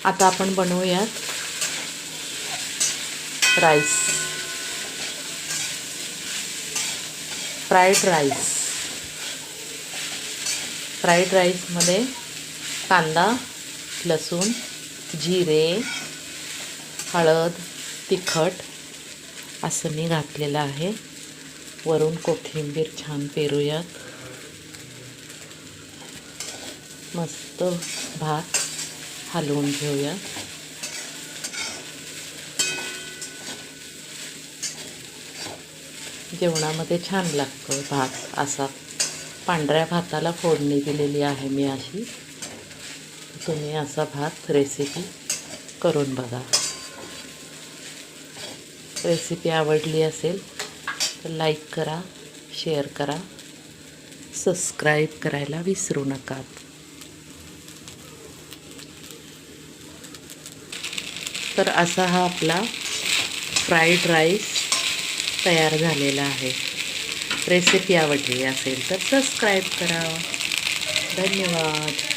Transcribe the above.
आता आपण बनवूयात राईस, फ्राईड राईस. फ्राईड राईसमध्ये कांदा, लसूण, जिरे, हळद, तिखट असं मी घातलेलं आहे. वरून कोथिंबीर छान पेरूयात. मस्त भात हलवून घेऊया. जेवणामध्ये छान लागतो भात असा. पांढऱ्या भाताला फोडणी दिलेली आहे मी अशी. तुम्ही असा भात रेसिपी करून बघा. रेसिपी आवडली असेल तर लाईक करा, शेअर करा, सबस्क्राईब करायला विसरू नका. तर असा हा आपला फ्राईड राईस तयार झालेला आहे. रेसिपी आवडली असेल तर सबस्क्राईब करा. धन्यवाद.